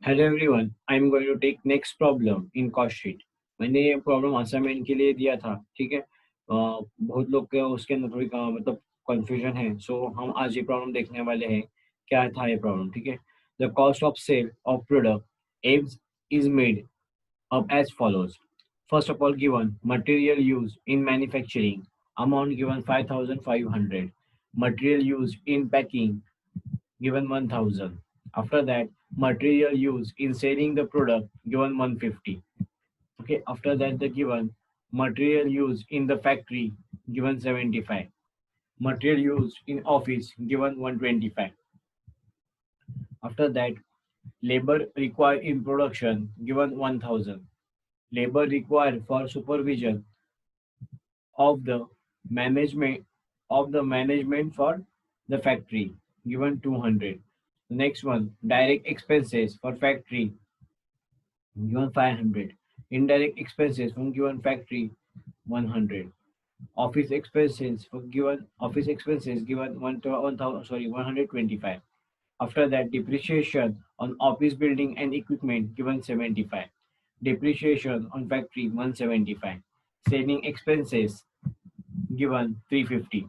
Hello everyone, I am going to take next problem in cost sheet. मैंने ये problem assignment के लिए दिया था, ठीक है। बहुत लोग के उसके अंदर थोड़ी मतलब कंफ्यूजन है, सो हम आज ये प्रॉब्लम देखने वाले हैं। क्या था ये प्रॉब्लम, ठीक है। The cost of sale of product M's is made up as follows. First of all given material use in manufacturing, amount given 5500, material use in packing given 1000. After that, material used in selling the product given 150. Okay, after that, the given material used in the factory given 75. Material used in office given 125. After that, labor required in production given 1000. Labor required for supervision of the management for the factory given 200. The next one, direct expenses for factory given 500. Indirect expenses from given factory 100. Office expenses given 1000, sorry, 125. After that, depreciation on office building and equipment given 75. Depreciation on factory 175. Selling expenses given 350.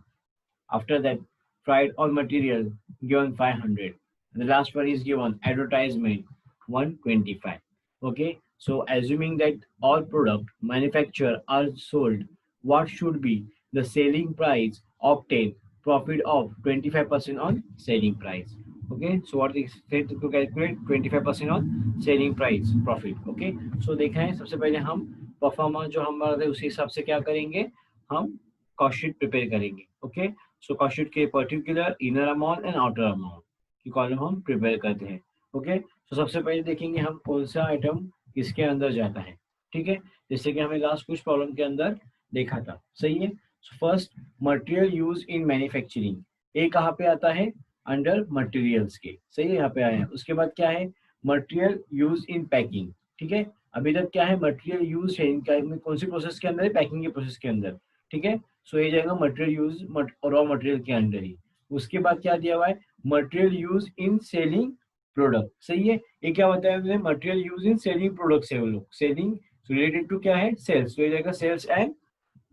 After that, freight on material given 500. The last one is given advertisement 125. Okay, so assuming that all product manufactured are sold, what should be the selling price obtained profit of 25% on selling price? Okay, so what is said to calculate 25% on selling price profit? Okay, so देखा है, सबसे पहले हम performance जो हमारा है उसी हिसाब से क्या करेंगे, हम कॉस्ट शीट प्रिपेयर करेंगे। ओके, सो कॉस्ट शीट के particular inner amount and outer amount की कॉलम हम प्रिपेयर करते हैं। ओके, तो सबसे पहले देखेंगे हम कौन सा आइटम किसके अंदर जाता है, ठीक है। जैसे कि हमें लास्ट कुछ प्रॉब्लम के अंदर देखा था, सही है। So first, material use in manufacturing, ये कहाँ पे आता है, अंडर मटेरियल्स के, सही है, यहाँ पे आया है। उसके बाद क्या है, मटेरियल यूज इन पैकिंग, ठीक है। अभी तक क्या है, मटेरियल यूज है इनका कौन सी प्रोसेस के अंदर है, पैकिंग के प्रोसेस के अंदर, ठीक है। सो ये जाएगा मटेरियल यूज रॉ मटेरियल के अंदर ही। उसके बाद क्या दिया हुआ है, material use in selling product, सही है। ये क्या बताया हमने, material use in selling product से वो लोग सेलिंग रिलेटेड टू क्या है, सेल्स, तो ये जाएगा सेल्स एंड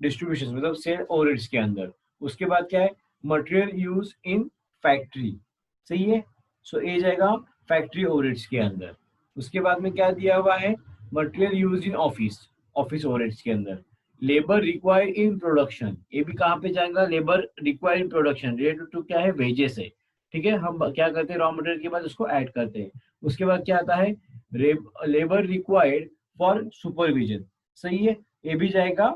डिस्ट्रीब्यूशन, मतलब सेल ओवरहेड्स के अंदर। उसके बाद क्या है, मटेरियल यूज इन फैक्ट्री, सही है। सो ये जाएगा फैक्ट्री ओवरहेड्स के अंदर। उसके बाद में क्या दिया हुआ है, material use in office, office overheads के अंदर। लेबर रिक्वायर्ड इन प्रोडक्शन, ये भी कहाँ पे जाएगा, labour required in production related to क्या है, वेजेस है, ठीक है। हम क्या करते हैं, रॉ मटेरियल के बाद उसको ऐड करते हैं। उसके बाद क्या आता है, लेबर रिक्वायर्ड फॉर सुपरविजन, सही है। ये भी जाएगा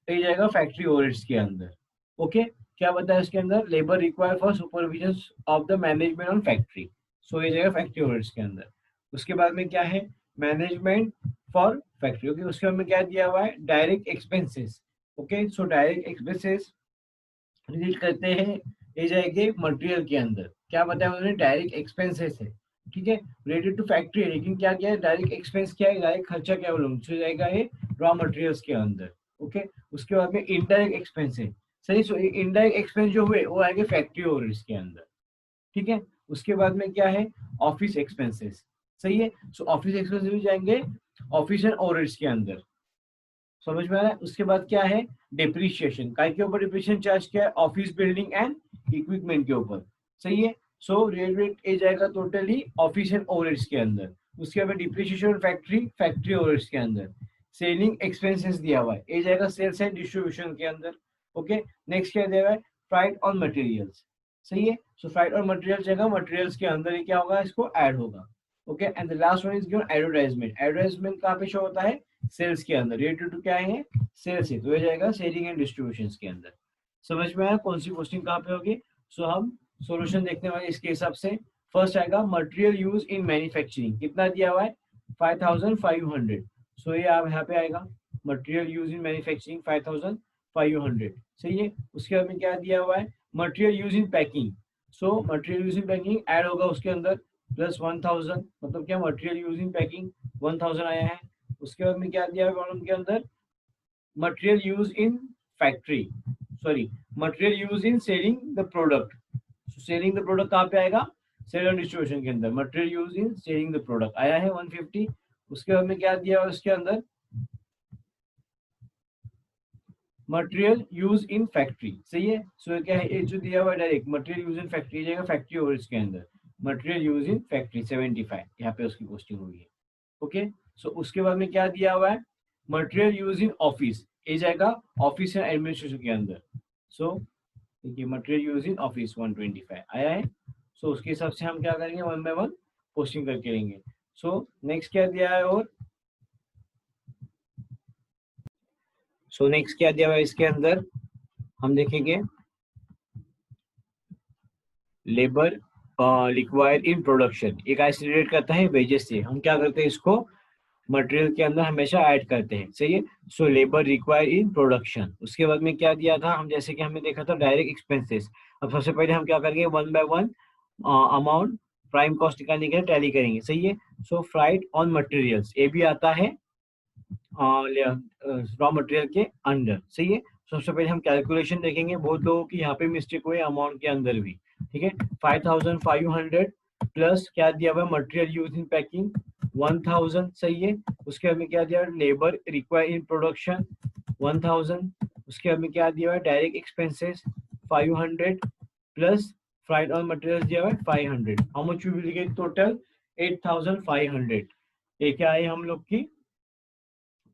फैक्ट्री ओवरहेड्स के अंदर। ओके, क्या बताया इसके अंदर, labour require for supervision of the management on factory, so ये जाएगा फैक्ट्री ओवरहेड्स के अंदर। उसके बाद में क्या है, मैनेजमेंट फॉर फैक्ट्री। ओके, उसके बाद में क्या दिया हुआ है, direct expenses. Okay, so direct expenses relate करते हैं, ये जाएंगे मटेरियल के अंदर। क्या बताया उन्होंने, डायरेक्ट एक्सपेंसेस है, ठीक है, रिलेटेड टू फैक्ट्री है, लेकिन क्या क्या है, डायरेक्ट एक्सपेंस क्या है, डायरेक्ट खर्चा क्या बोलूँ, तो जाएगा ये रॉ मटेरियल्स के अंदर। ओके, उसके बाद में इनडायरेक्ट एक्सपेंस है, सही। सो इनडायरेक्ट एक्सपेंस जो हुए वो आएंगे फैक्ट्री ओवरहेड्स के अंदर, ठीक है। उसके बाद में क्या है, ऑफिस एक्सपेंसेस, सही है। सो ऑफिस एक्सपेंसेस भी जाएंगे ऑफिस एंड ओवरहेड्स के अंदर, समझ में आ रहा है। उसके बाद क्या है, डिप्रिशिएशन, काय के ऊपर डिप्रिशिएशन चार्ज किया है, ऑफिस बिल्डिंग एंड इक्विपमेंट के ऊपर, सही है। सो रेट ए जाएगा टोटली ऑफिस एंड ओवरहेड्स के अंदर। उसके बाद डिप्रिशिएशन फैक्ट्री, फैक्ट्री ओवरहेड्स के अंदर। सेलिंग एक्सपेंसेस दिया हुआ है, ए जाएगा सेल्स एंड डिस्ट्रीब्यूशन के अंदर। ओके, नेक्स्ट क्या दिया हुआ है, फ्राइट ऑन मटेरियल्स, सही है। सो फ्राइट ऑन मटेरियल जाएगा मटेरियल्स के अंदर ही क्या होगा, इसको ऐड होगा। Okay, and the last one is given advertisement. Advertisement कहाँ पे शो होता है, सेल्स के अंदर, रिलेटेड टू क्या है, सेल्स है, तो ये जाएगा सेलिंग एंड डिस्ट्रीब्यूशन के अंदर। समझ में आया कौन सी पोस्टिंग कहाँ पे होगी। सो हम सॉल्यूशन देखने वाले इसके हिसाब से। फर्स्ट आएगा मटेरियल यूज इन मैन्युफैक्चरिंग, कितना दिया हुआ है, 5500। सो ये आप यहाँ पे आएगा, मटेरियल यूज इन मैन्युफैक्चरिंग 5500, सही है। उसके बाद में क्या दिया हुआ है, material use in packing, so material use in packing add होगा उसके अंदर प्लस 1000, मतलब क्या, मटेरियल यूज इन पैकिंग 1000 आया है। उसके बाद में क्या दिया है कॉलम के अंदर, material use in factory, sorry, material use in selling the product. Selling the product कहाँ पे आएगा, सेल एंड डिस्ट्रीब्यूशन के अंदर material use in selling the product आया है 150। उसके बाद में क्या दिया हुआ उसके अंदर, मटेरियल यूज इन फैक्ट्री, सही है। सो क्या है, ये जो दिया हुआ है direct material use in factory जाएगा फैक्ट्री ओवरहेड्स के अंदर, मटेरियल यूज इन फैक्ट्री 75 यहाँ पे उसकी पोस्टिंग हुई है। ओके, सो उसके बाद में क्या दिया हुआ है, मटेरियल यूज इन ऑफिस, ये जाएगा ऑफिस एंड एडमिनिस्ट्रेशन के अंदर। सो देखिए मटेरियल यूज इन ऑफिस 125 आया है। सो उसके हिसाब से हम क्या करेंगे, वन बाय वन पोस्टिंग करके लेंगे। सो नेक्स्ट क्या दिया है, और सो नेक्स्ट क्या दिया हुआ है इसके अंदर, हम देखेंगे लेबर रिक्वायर्ड इन प्रोडक्शन, एक ऐसे रिलेट करता है वेजेस से, हम क्या करते हैं इसको मटेरियल के अंदर हमेशा ऐड करते हैं, सही है। So labour required in production, उसके बाद में क्या दिया था हम, जैसे कि हमने देखा था डायरेक्ट एक्सपेंसेस। अब सबसे पहले हम क्या करेंगे, one by one amount prime cost निकालने के लिए टैली करेंगे, सही है। सो फ्राइट ऑन मटेरियल्स, ये भी आता है रॉ मटेरियल के अंडर, सही है। सबसे पहले हम कैलकुलेशन देखेंगे, बहुत लोगों की यहाँ पे मिस्टेक हुई अमाउंट के अंदर भी, ठीक है। 5500 प्लस क्या दिया हुआ है मटेरियल यूज इन पैकिंग 1000, सही है। उसके बाद में क्या दिया है लेबर रिक्वायर इन प्रोडक्शन 1000, उसके बाद में क्या दिया हुआ है direct expenses 500 plus freight on material दिया हुआ है 500, how much we will get total 8500। ये क्या है हम लोग की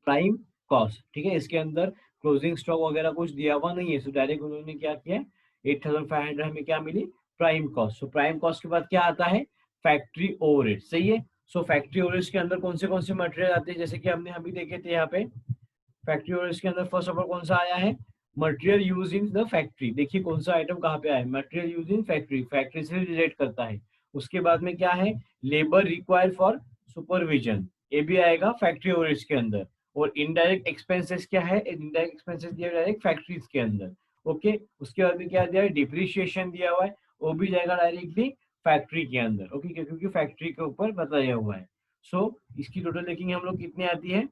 प्राइम कॉस्ट, ठीक है। इसके अंदर क्लोजिंग स्टॉक वगैरह कुछ दिया हुआ नहीं है, सो डायरेक्ट उन्होंने क्या किया 8500 हमें क्या मिली prime cost. So prime cost के बाद क्या आता है फैक्ट्री ओवरहेड, सही है। सो फैक्ट्री ओवरहेड्स के अंदर कौन से मटेरियल आते हैं, जैसे कि हमने अभी देखे थे यहाँ पे फैक्ट्री ओवरहेड्स के अंदर फर्स्ट ऑफ ऑल कौन सा आया है material use in the factory, देखिए कौन सा आइटम कहाँ पे आया है material use in factory, factory से रिलेट करता है। उसके बाद में क्या है लेबर रिक्वायर्ड फॉर सुपरविजन, ये भी आएगा फैक्ट्री ओवरहेड्स के अंदर। और इनडायरेक्ट एक्सपेंसेस क्या है, इनडायरेक्ट एक्सपेंसेस दिया डायरेक्ट फैक्ट्रीज के अंदर, ओके। उसके बाद में क्या दिया है डिप्रिशिएशन दिया हुआ है, वो भी जाएगा डायरेक्टली फैक्ट्री के अंदर, ओके, क्योंकि फैक्ट्री के ऊपर बताया हुआ है। सो इसकी टोटल देखेंगे हम लोग कितनी आती है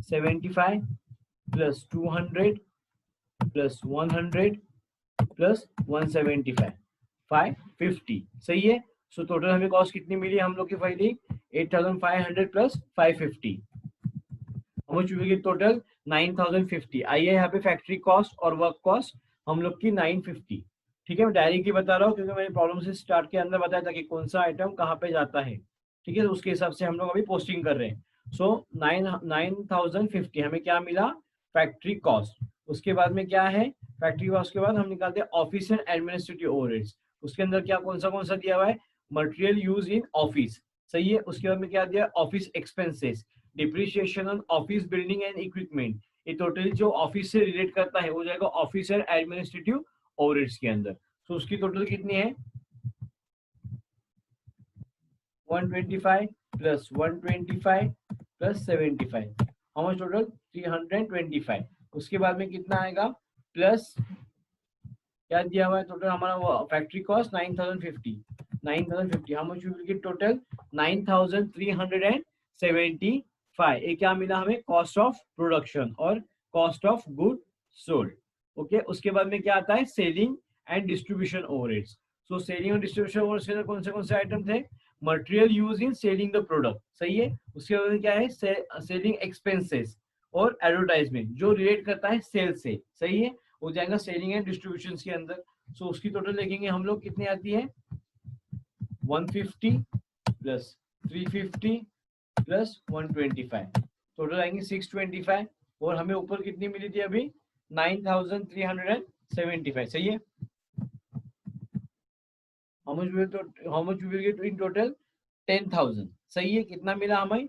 75 प्लस 200 प्लस 100 प्लस 175 550, सही है। सो टोटल हमें कॉस्ट कितनी मिली हम लोग की फाइनली 8500 प्लस 550, हम चुके की टोटल 9050। आइए यहाँ पे फैक्ट्री कॉस्ट और वर्क कॉस्ट हम लोग की 950, ठीक है। मैं डायरेक्टली बता रहा हूँ क्योंकि मैंने प्रॉब्लम से स्टार्ट के अंदर बताया था कि कौन सा आइटम कहाँ पे जाता है, ठीक है। तो उसके हिसाब से हम लोग अभी पोस्टिंग कर रहे हैं। सो 9050 हमें क्या मिला फैक्ट्री कॉस्ट। उसके बाद में क्या है फैक्ट्री कॉस्ट के बाद हम निकालते हैं ऑफिस एंड एडमिनिस्ट्रेटिव ओवरहेड्स, उसके अंदर क्या कौन सा दिया हुआ है मटेरियल यूज इन ऑफिस, सही है। उसके बाद में क्या दिया office expenses, depreciation on office building and equipment, ये टोटली जो ऑफिस से रिलेट करता है वो जाएगा ऑफिस एंड एडमिनिस्ट्रेटिव ओवरहेड्स के अंदर। तो उसकी टोटल कितनी है 125 plus 125 plus 75, how much total 325। उसके बाद में कितना आएगा प्लस क्या दिया हुआ है टोटल हमारा factory cost 9050, how much will get total 9375। ये क्या मिला हमें कॉस्ट ऑफ प्रोडक्शन और cost of good sold, okay. उसके बाद में क्या आता है selling and distribution overheads. So selling और डिस्ट्रीब्यूशन ओवरहेड्स के अंदर कौन से आइटम थे material use in selling the product, सही है। उसके बाद में क्या है सेलिंग एक्सपेंसेस और एडवर्टाइजमेंट जो रिलेट करता है सेल से, सही है, हो जाएगा सेलिंग एंड डिस्ट्रीब्यूशन के अंदर। सो उसकी टोटल देखेंगे हम लोग कितनी आती है 150 प्लस 350 प्लस 125, टोटल आएंगे 625। और हमें ऊपर कितनी मिली थी अभी 9375, सही है। How much will get in total 10,000, सही है। कितना मिला हमें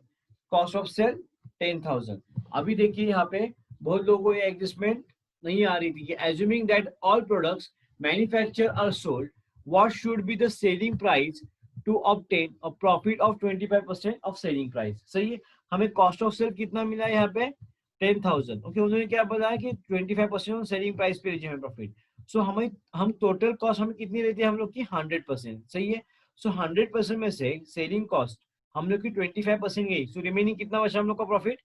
कॉस्ट ऑफ सेल 10,000। अभी देखिए यहाँ पे बहुत लोगों को ये एडजस्टमेंट नहीं आ रही थी कि assuming that all products manufactured are sold, what should be the selling price to obtain a profit of 25% of selling price, सही है। हमें कॉस्ट ऑफ सेल कितना मिला है यहाँ पे 10,000, ओके। उन्होंने क्या बताया कि 25% सेलिंग प्राइस पे लीजिए हमें प्रॉफिट। सो हम टोटल कॉस्ट हमें कितनी रहती है हम लोग की 100%, सही है। सो 100% में से सेलिंग कॉस्ट हम लोग की 25% गई, सो रिमेनिंग कितना बचा हम लोग का प्रॉफिट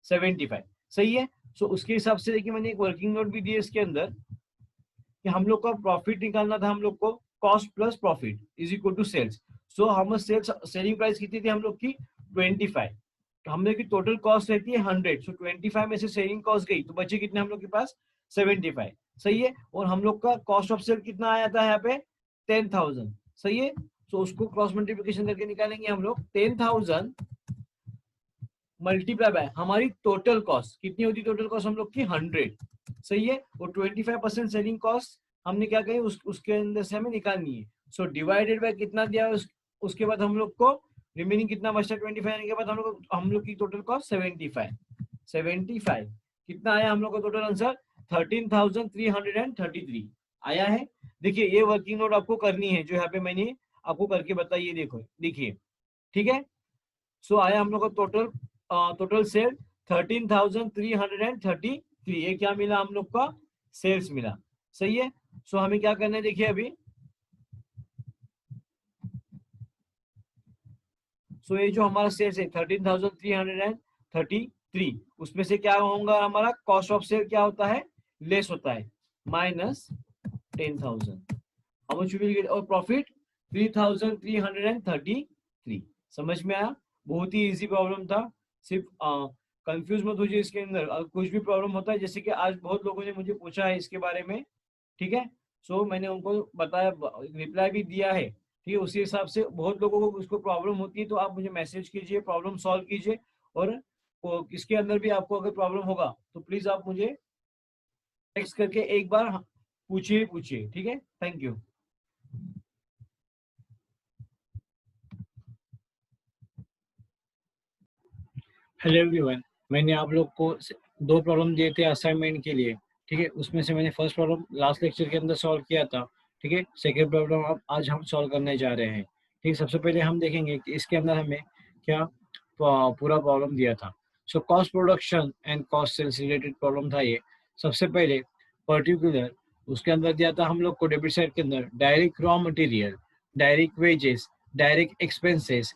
75, सही है। सो उसके हिसाब से देखिए मैंने एक वर्किंग नोट भी दी है इसके अंदर कि हम लोग का प्रॉफिट निकालना था हम लोग को cost plus profit is equal to sales. So हम सेलिंग प्राइस कितनी थी हम लोग की 25, तो हम लोग की टोटल कॉस्ट रहती है 100। सो 25 में से सेलिंग कॉस्ट गई तो बचे कितने हम लोग के पास 75। सही है। और हम लोग का कॉस्ट ऑफ सेल कितना आया था यहाँ पे 10,000। सही है। सो उसको क्रॉस मल्टीप्लिकेशन करके निकालेंगे हम लोग 10,000 मल्टीप्लाई बाय हमारी टोटल कॉस्ट कितनी होती, टोटल कॉस्ट हम लोग की 100। सही है। और 25% सेलिंग कॉस्ट हमने क्या कही उसके अंदर से हमें निकालनी है। सो डिवाइडेड बाय कितना दिया है उसके बाद हम लोग को रिमेनिंग कितना बचता है 25 के बाद हम लोग की टोटल कॉस्ट 75 कितना आया हम लोग का टोटल आंसर 13,333 आया है। देखिए ये वर्किंग नोट आपको करनी है जो यहाँ पे मैंने आपको करके बताइए। देखो देखिए ठीक है। सो आया हम लोग का टोटल सेल 13,333। ये क्या मिला हम लोग का सेल्स मिला। सही है। सो हमें क्या करना है देखिए अभी। सो ये जो हमारा सेल्स है 13,333 उसमें से क्या होगा हमारा कॉस्ट ऑफ सेल क्या होता है लेस होता है माइनस 10,000 और प्रॉफिट 3,333। समझ में आया। बहुत ही इजी प्रॉब्लम था। सिर्फ कंफ्यूज मत होइए इसके अंदर। कुछ भी प्रॉब्लम होता है जैसे कि आज बहुत लोगों ने मुझे पूछा है इसके बारे में। ठीक है। सो मैंने उनको बताया रिप्लाई भी दिया है। ठीक है। उसी हिसाब से बहुत लोगों को उसको प्रॉब्लम होती है तो आप मुझे मैसेज कीजिए प्रॉब्लम सॉल्व कीजिए। और इसके अंदर भी आपको अगर प्रॉब्लम होगा तो प्लीज आप मुझे टेक्स्ट करके एक बार पूछिए पूछिए। ठीक है। Thank you. Hello everyone. मैंने आप लोग को दो प्रॉब्लम दिए थे असाइनमेंट के लिए। ठीक है। उसमें से मैंने फर्स्ट प्रॉब्लम लास्ट लेक्चर के अंदर सॉल्व किया था। ठीक है। सेकंड प्रॉब्लम अब आज हम सॉल्व करने जा रहे हैं। ठीक। सबसे पहले हम देखेंगे कि इसके अंदर हमें क्या पूरा प्रॉब्लम दिया था। So cost production and cost sales related problem था ये। सबसे पहले पर्टिकुलर उसके अंदर दिया था हम लोग को डेबिट साइड के अंदर direct raw material, direct wages, direct expenses,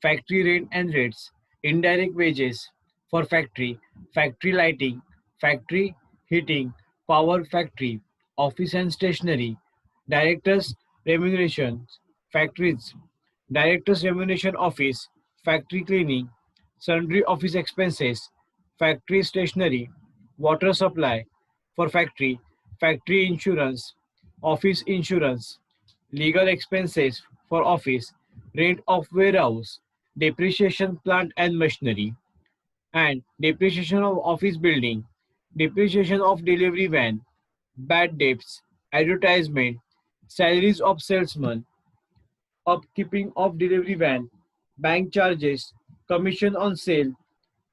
factory rent and rates, indirect wages for factory, factory lighting, factory heating, power factory, office and stationery, directors remuneration, factories, directors remuneration office, factory cleaning, sundry office expenses, factory stationery, water supply for factory, factory insurance, office insurance, legal expenses for office, rent of warehouse, depreciation plant and machinery, and depreciation of office building, depreciation of delivery van, bad debts, advertisement, salaries of salesmen, upkeeping of delivery van, bank charges, commission on sale,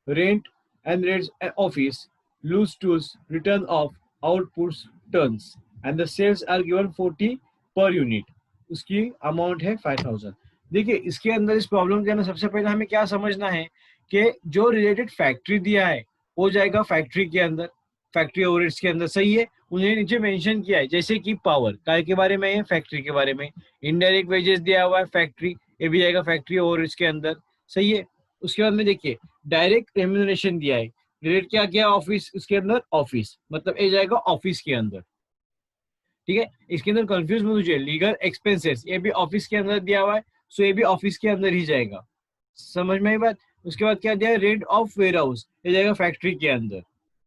rent and rates office, loose tools, return of outputs tons, and the sales are given 40 per unit. उसकी amount है 5,000। देखिए इसके अंदर इस problem के अंदर सबसे पहले हमें क्या समझना है कि जो रिलेटेड फैक्ट्री दिया है वो जाएगा फैक्ट्री के अंदर, फैक्ट्री ओवरहेड्स के अंदर। सही है। उन्हें नीचे मेंशन किया है जैसे कि पावर काय के बारे में है फैक्ट्री के बारे में, इनडायरेक्ट वेजेस दिया हुआ है फैक्ट्री ये भी जाएगा फैक्ट्री ओवरहेड्स के अंदर। सही है। उसके बाद में देखिए डायरेक्ट रेम्यूनरेशन दिया है, रिलेट क्या किया ऑफिस उसके अंदर ऑफिस मतलब ये जाएगा ऑफिस के अंदर। ठीक है। इसके अंदर कंफ्यूज मत होइए, लीगल एक्सपेंसेस ये भी ऑफिस के अंदर दिया हुआ है सो ये भी ऑफिस के अंदर ही जाएगा। समझ में आई बात। उसके बाद क्या दिया है रेंट ऑफ वेयर हाउस ये जाएगा फैक्ट्री के अंदर।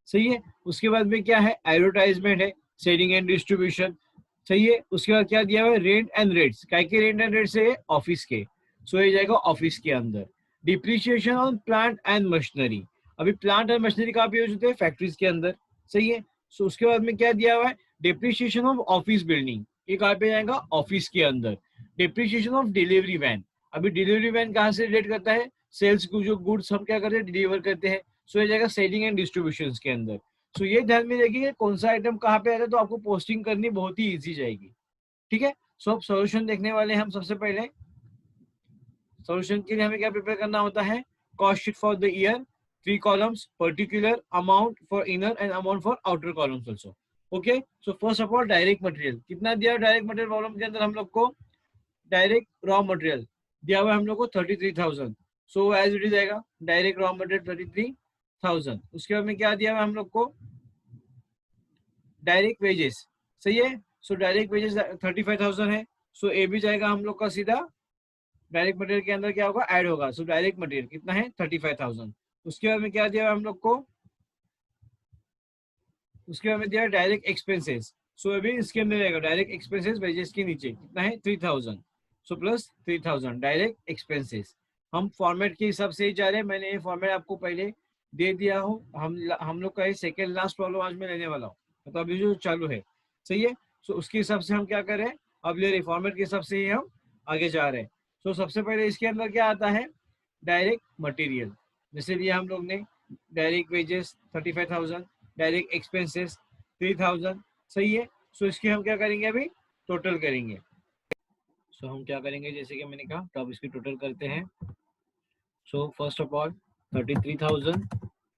सही है। उसके बाद में क्या है एडवर्टाइजमेंट है, सेलिंग एंड डिस्ट्रीब्यूशन। सही है। उसके बाद क्या दिया हुआ है रेंट एंड रेट्स काय के रेंट एंड रेट्स है ऑफिस के सो ये जाएगा ऑफिस के अंदर। Depreciation on plant and machinery अभी प्लांट एंड मशीनरी कहाँ पे यूज होते हैं फैक्ट्रीज के अंदर। सही है। सो उसके बाद में क्या दिया हुआ है डिप्रिसिएशन ऑफ ऑफिस बिल्डिंग ये कहाँ पे जाएगा ऑफिस के अंदर। डिप्रिसिएशन ऑफ डिलीवरी वैन अभी डिलीवरी वैन कहाँ से रिलेट करता है सेल्स को जो गुड्स हम क्या करते हैं डिलीवर करते हैं सो ये जाएगा सेलिंग एंड डिस्ट्रीब्यूशन के अंदर। सो ये ध्यान में रखिए कौन सा आइटम कहाँ पे आता है तो आपको पोस्टिंग करनी बहुत ही इजी जाएगी। ठीक है। सो अब सॉल्यूशन देखने वाले हम सबसे पहले। सॉल्यूशन के लिए हमें क्या प्रिपेयर करना होता है cost sheet for the year 3 columns particular amount for inner and amount for outer columns also. Okay. So first of all direct material कितना दिया डायरेक्ट मटेरियल प्रॉब्लम के अंदर हम लोग को डायरेक्ट रॉ मटेरियल दिया हुआ है हम लोग को 33,000। सो एज इट इज आएगा डायरेक्ट रॉ मटेरियल 33,000। उसके बाद में क्या दिया हुआ है हम लोग को डायरेक्ट वेजेस। सही है। सो डायरेक्ट वेजेस 35,000 है। सो ए भी जाएगा हम लोग का सीधा डायरेक्ट मटेरियल के अंदर क्या होगा, ऐड होगा। सो डायरेक्ट मटेरियल कितना है 35,000। उसके बाद में क्या दिया हुआ हम लोग को, उसके बाद में दिया डायरेक्ट एक्सपेंसेस। सो अभी इसके अंदर रहेगा डायरेक्ट एक्सपेंसेस वेजेस के नीचे कितना है 3,000। So plus 3,000 direct expenses. हम फॉर्मेट के हिसाब से ही जा रहे हैं, मैंने ये फॉर्मेट आपको पहले दे दिया हो। हम लोग का ये सेकेंड लास्ट प्रॉब्लम आज मैं लेने वाला हूँ, मतलब अभी जो चालू है, सही है। सो उसके हिसाब से हम क्या कर रहे हैं, अब ले रहे फॉर्मेट के हिसाब से ही हम आगे जा रहे हैं। सो सबसे पहले इसके अंदर क्या आता है, डायरेक्ट मटेरियल, जैसे लिया हम लोग ने डायरेक्ट वेजेस 35,000, डायरेक्ट एक्सपेंसेस 3,000, सही है। सो इसकी हम क्या करेंगे, अभी टोटल करेंगे। सो हम क्या करेंगे, जैसे कि मैंने कहा, तो अब इसकी टोटल करते हैं। सो फर्स्ट ऑफ ऑल 33,000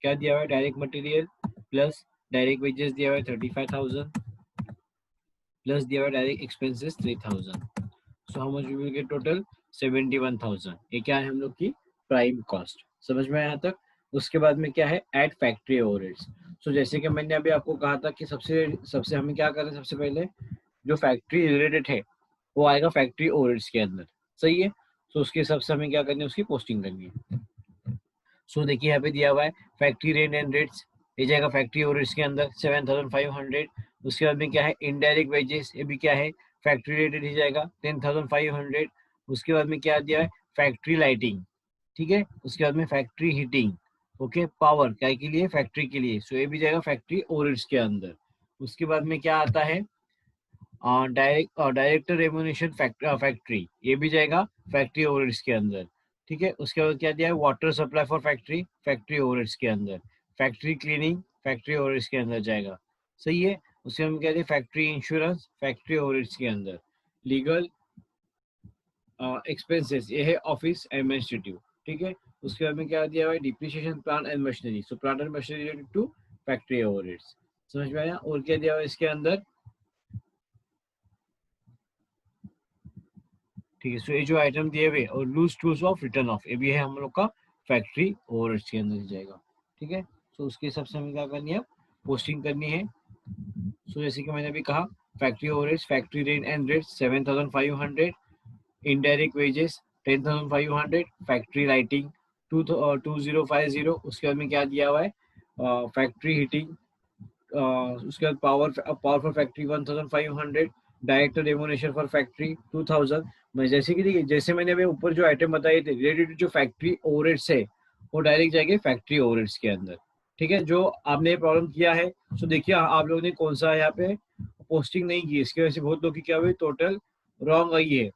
क्या दिया हुआ है direct material, plus direct wages दिया हुआ है 35,000, प्लस दिया हुआ है direct expenses 3,000। So how much we will get total 71,000। ये क्या है हम लोग की प्राइम कॉस्ट, समझ में आया यहाँ तक। उसके बाद में क्या है, एट फैक्ट्री ओवरहेड्स। सो जैसे कि मैंने अभी आपको कहा था कि सबसे सबसे हमें क्या करना है, सबसे पहले जो फैक्ट्री रिलेटेड है वो आएगा फैक्ट्री ओवरहेड्स के अंदर, सही है। सो उसके हिसाब से हमें क्या करनी है, उसकी पोस्टिंग करनी है। सो देखिए यहाँ पे दिया हुआ है फैक्ट्री रेंट एंड रेट्स, ये जाएगा फैक्ट्री ओवरहेड्स के अंदर 7,500। उसके बाद में क्या है इनडायरेक्ट वेजेस, ये भी क्या है फैक्ट्री रेटेड ही जाएगा 10,500। उसके बाद में क्या दिया है फैक्ट्री लाइटिंग, ठीक है। उसके बाद में फैक्ट्री हीटिंग, ओके, पावर क्या के लिए, फैक्ट्री के लिए। सो ये भी जाएगा फैक्ट्री ओवरहेड्स के अंदर। उसके बाद में क्या आता है डायरेक्टर रेम्युनरेशन फैक्ट्री, ये भी जाएगा फैक्ट्री ओवरहेड्स के अंदर, ठीक है। उसके बाद क्या दिया है water supply for factory, factory overheads के अंदर। फैक्ट्री क्लीनिंग फैक्ट्री ओवरहेड्स के अंदर जाएगा, सही है। उसके बाद क्या दिया फैक्ट्री इंश्योरेंस फैक्ट्री ओवरहेड्स के अंदर। लीगल एक्सपेंसेस, ये है ऑफिस एडमिनिस्ट्रेटिव, ठीक है। उसके बाद में क्या दिया हुआ है depreciation plant and machinery, so plant and machinery related to factory overheads, समझ में आया। और क्या दिया हुआ है इसके अंदर, ठीक है। सो ये जो आइटम दिए हुए और loose tools of return of, ये भी है हम लोग का फैक्ट्री ओवरहेड्स के अंदर जाएगा, ठीक है। सो उसके हिसाब से हमें क्या करनी है, पोस्टिंग करनी है। सो जैसे कि मैंने अभी कहा factory overheads factory rent and rates 7,500, indirect wages 10,500, factory lighting 2050। उसके बाद में क्या दिया हुआ है फैक्ट्री हीटिंग, उसके बाद power for factory 1,500, director remuneration for factory 2,000। मैं जैसे कि देखिए, जैसे मैंने अभी ऊपर जो आइटम बताए थे रिलेटेड जो फैक्ट्री ओवरहेड्स है वो डायरेक्ट जाएंगे फैक्ट्री ओवरहेड्स के अंदर, ठीक है। जो आपने प्रॉब्लम किया है, सो देखिए आप लोगों ने कौन सा यहाँ पे पोस्टिंग नहीं की, इसकी वजह से बहुत लोग की क्या हुई टोटल रॉन्ग आई है,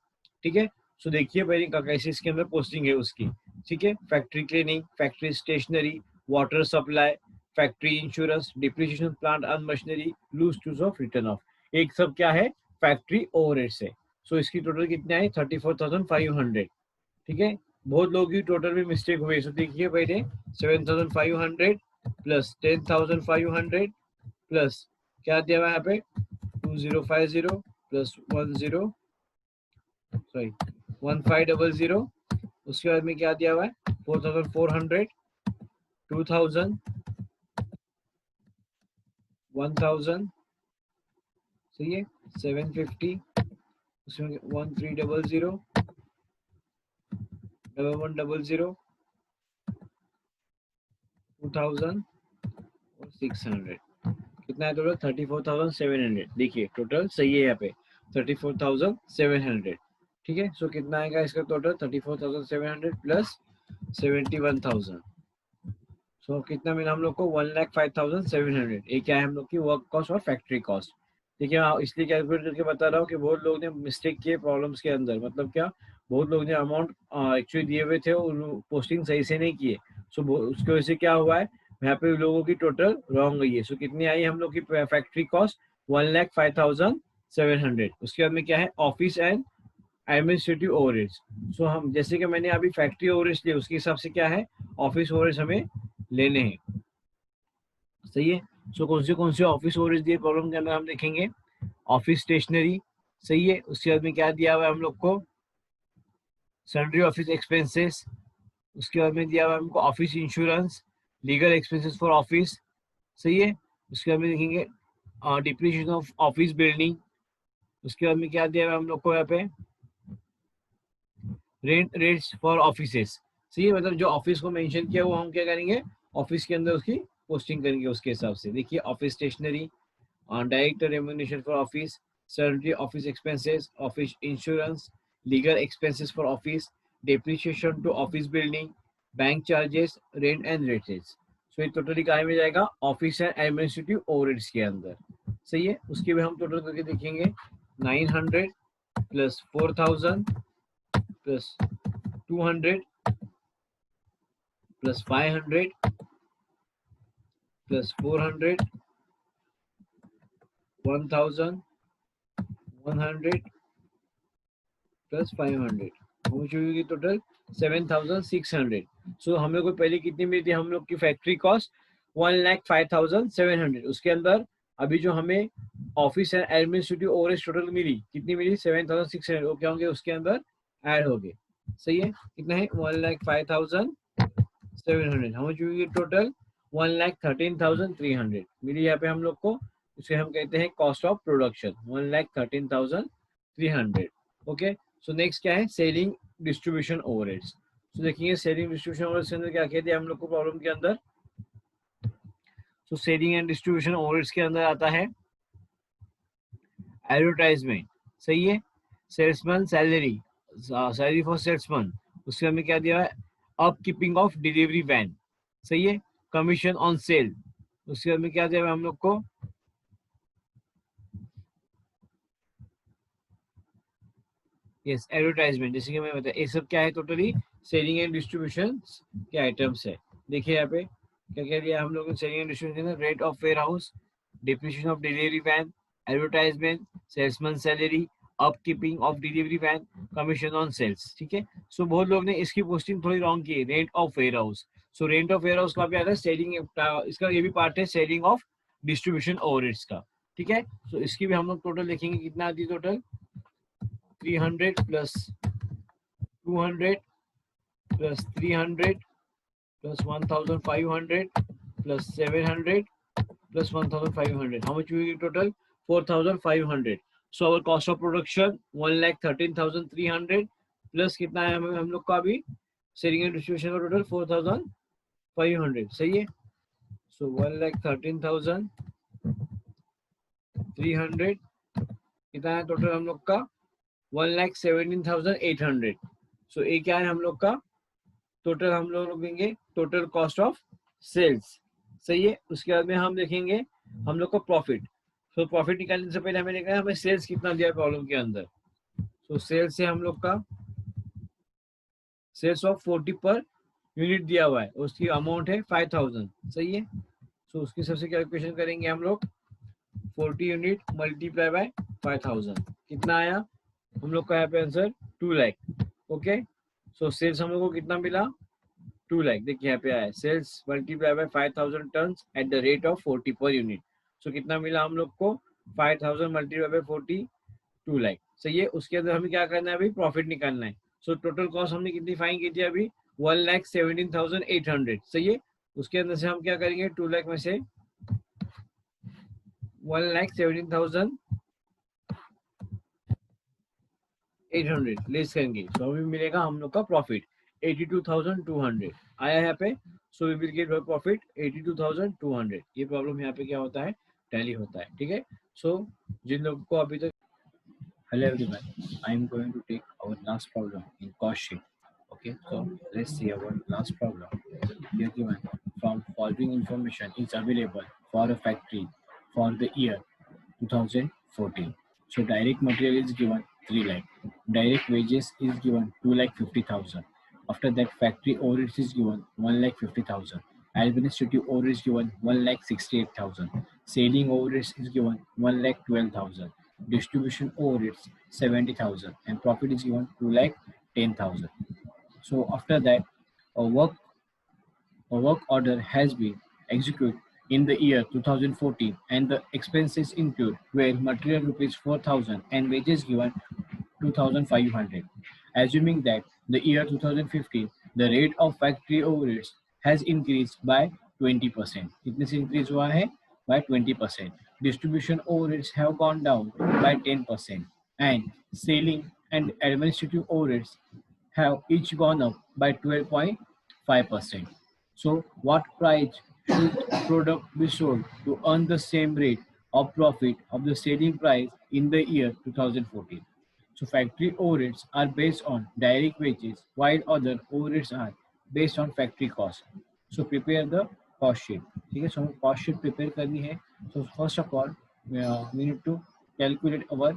ठीक है। सो देखिए पहले कैसे इसके अंदर पोस्टिंग है उसकी, ठीक है। Factory cleaning factory stationery water supply factory insurance depreciation plant and machinery loose tools of return of, एक सब क्या है फैक्ट्री ओवरहेड्स है। सो इसकी टोटल कितने आई 34,500, ठीक है। बहुत लोगों की टोटल में मिस्टेक हुई, सो देखिए पहले 7,500 प्लस 10,500 प्लस क्या दिया हुआ है यहाँ पे 2050 प्लस 1500। उसके बाद में क्या दिया हुआ है 4,400 2,000 1,000, सही है 750, उसमें 1300 1100 2,000 और 600, कितना है टोटल 34,700। देखिए टोटल सही है यहाँ पे 34,700, ठीक है। सो कितना आएगा इसका टोटल 34,700 प्लस 71,000। सो कितना मिला हम लोग को 1,05,700। ये क्या है हम लोग की वर्क कॉस्ट और फैक्ट्री कॉस्ट। देखिए इसलिए कैलकुलेट करके बता रहा हूँ कि बहुत लोग ने मिस्टेक किए प्रॉब्लम्स के अंदर, मतलब क्या बहुत लोग ने अमाउंट एक्चुअली दिए हुए थे और पोस्टिंग सही से नहीं किए। सो उसकी वजह से क्या हुआ है यहाँ पे लोगों की टोटल रॉन्ग गई है। सो कितनी आई हम लोग की फैक्ट्री कॉस्ट 1,05,700। उसके बाद में क्या है ऑफिस एंड एडमिनिस्ट्रेटिव ओवरहेड्स। सो हम जैसे कि मैंने अभी फैक्ट्री ओवरहेड्स लिए उसके हिसाब से क्या है ऑफिस ओवरहेड्स हमें लेने हैं, सही है। सो कौन से ऑफिस ओवरहेड्स दिए प्रॉब्लम के अंदर हम देखेंगे ऑफिस स्टेशनरी, सही है। उसके बाद में क्या दिया हुआ है हम लोग को सन्ड्री ऑफिस एक्सपेंसेस। उसके बाद में दिया हुआ है हमको office insurance legal expenses for office, सही है। उसके बाद में देखेंगे डिप्रिसिएशन ऑफ ऑफिस बिल्डिंग, उसके बाद में क्या दिया है हम लोग को यहाँ पे, रेंट रेट्स फॉर ऑफिसेस। सही, मतलब जो ऑफिस को मेंशन किया वो हम क्या करेंगे, ऑफिस के अंदर उसकी पोस्टिंग करेंगे उसके हिसाब से। देखिए office stationery, direct remuneration for office, salary, office expenses, office insurance, legal expenses for office, depreciation to office building, bank charges, rent and rates. So ये टोटली कहाँ में जाएगा, ऑफिस एंड एडमिनिस्ट्रेटिव ओवरहेड्स के अंदर। सही है, उसके भी हम टोटल करके देखेंगे, 900 plus 4000 plus 200 plus 500 plus 400, 1100 plus 500, हो चुकी टोटल 7600। सो हमें को पहले कितनी मिली थी हम लोग की फैक्ट्री कॉस्ट, 1,05,700। उसके अंदर अभी जो हमें office and administrative overhead total मिली, कितनी मिली, 7,600। वो क्या होंगे उसके अंदर ऐड हो गए। सही है, कितना है, 1,05,700। हमें चुकी टोटल 1,13,300 मिली यहाँ पे हम लोग को। उसे हम कहते हैं cost of production, 1,13,300। Okay, so next क्या है, सेलिंग डिस्ट्रीब्यूशन ओवरहेड्स। तो देखिए सेलिंग डिस्ट्रीब्यूशन ओवरहेड्स के अंदर क्या कहते हैं हम लोग को प्रॉब्लम के अंदर। तो सेलिंग एंड डिस्ट्रीब्यूशन ओवरहेड्स के अंदर आता है एडवर्टाइजमेंट। सही है, salesman salary, salary for salesman. उसके हमें क्या दिया है, up keeping of delivery van. सही है, कमीशन ऑन सेल। उसके हमें क्या दिया है हम लोग को, यस एडवर्टाइजमेंट। जैसे कि मैं बताया, ये सब क्या है, टोटली सेलिंग एंड डिस्ट्रीब्यूशन के आइटम्स है। देखिए यहाँ पे क्या कह दिया हम लोगों ने, selling and distribution, rate of warehouse, depreciation of delivery van, advertisement, salesman salary, upkeeping of delivery van, commission on sales. ठीक है, सो बहुत लोग ने इसकी पोस्टिंग थोड़ी रॉन्ग की है, rent of warehouse. So rent of warehouse का भी आता है सेलिंग, इसका ये भी पार्ट है सेलिंग ऑफ डिस्ट्रीब्यूशन ओवरहेड्स का। ठीक है, सो इसकी भी हम लोग टोटल देखेंगे कितना आती है, total 300 plus 200 plus 300 plus 1,500 plus 700 plus 1,500. How much will be total? 4,500. So our cost of production 1,13,300 plus कितना है हम लोग का अभी सेलिंग एंड डिस्ट्रीब्यूशन का टोटल 4,500। सही है, सो 1,13,300 कितना है टोटल हम लोग का, 1,17,800। सो ये क्या है हम लोग का टोटल, हम लोग देंगे टोटल कॉस्ट ऑफ सेल्स। सही है, उसके बाद में हम देखेंगे हम लोग को प्रॉफिट। तो प्रॉफिट निकालने से पहले हमें देखना है हमें सेल्स कितना दिया प्रॉब्लम के अंदर। तो सेल्स से हम लोग का सेल्स ऑफ 40 पर यूनिट दिया हुआ है, उसकी अमाउंट है 5,000। सही है, तो उसकी सबसे कैलकुलेशन करेंगे हम लोग, 40 यूनिट मल्टीप्लाई बाय 5,000 कितना आया हम लोग का यहाँ पे answer, 2 lakh. Okay, so sales हम लोग को कितना मिला, 2 लाख। देखिए यहाँ पे आया sales multiply by 5,000 ton at the rate of 40 per unit. सो कितना मिला हम लोग को, 5,000 मल्टीप्लाई बाय 40, 2 लाख। सही है, उसके अंदर हमें क्या करना है अभी, प्रॉफिट निकालना है। सो टोटल कॉस्ट हमने कितनी फाइन की थी अभी, 1,17,800। सही है, उसके अंदर से हम क्या करेंगे, 2 लाख में से 1,17,800 लेस करेंगे, तो हमें मिलेगा हम लोग का प्रॉफिट 82,200 आया यहाँ पे। So we will get profit 82,200। ये प्रॉब्लम यहाँ पे क्या होता है, टैली होता है। ठीक है, सो जिन लोगों को अभी तक, hello everyone, I am going to take our last problem in cost sheet. Okay, so let's see our last problem. Here given, from following information is available for a factory for the year 2014. So direct material is given 3 lakh, direct wages is given 2,50,000. After that, factory overheads is given 1,50,000. Administrative overheads is given 1,68,000. Selling overheads is given 1,12,000. Distribution overheads 70,000, and profit is given 2,10,000. So after that, a work order has been executed in the year 2014, and the expenses include were material rupees 4,000 and wages given 2,500. Assuming that the year 2015, the rate of factory overheads has increased by 20%. कितने से increase हुआ है? By 20%. distribution overheads have gone down by 10%, and selling and administrative overheads have each gone up by 12.5%. So, what price should product be sold to earn the same rate of profit of the selling price in the year 2014? So, factory overheads are based on direct wages, while other overheads are based on factory cost. So, prepare the cost sheet. ठीक है, so हमें cost sheet prepare करनी है. So, first of all, we need to calculate our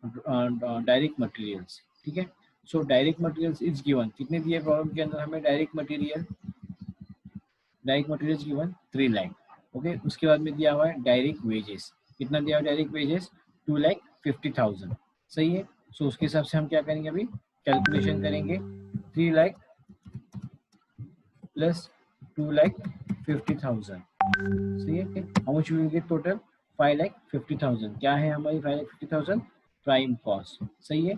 direct materials. ठीक है, so direct materials is given. कितने दिए problem के अंदर हमें direct materials given 3 lakh. Okay, उसके बाद में दिया हुआ है डायरेक्ट वेजेस. कितना दिया हुआ है डायरेक्ट वेजेस? 2,50,000. सही है. सो उसके हिसाब से हम क्या करेंगे, अभी कैलकुलेशन करेंगे. 3 लाख प्लस 2,50,000. सही है. How much will get total? 5,50,000. क्या है हमारी 5,50,000? Prime cost. सही है.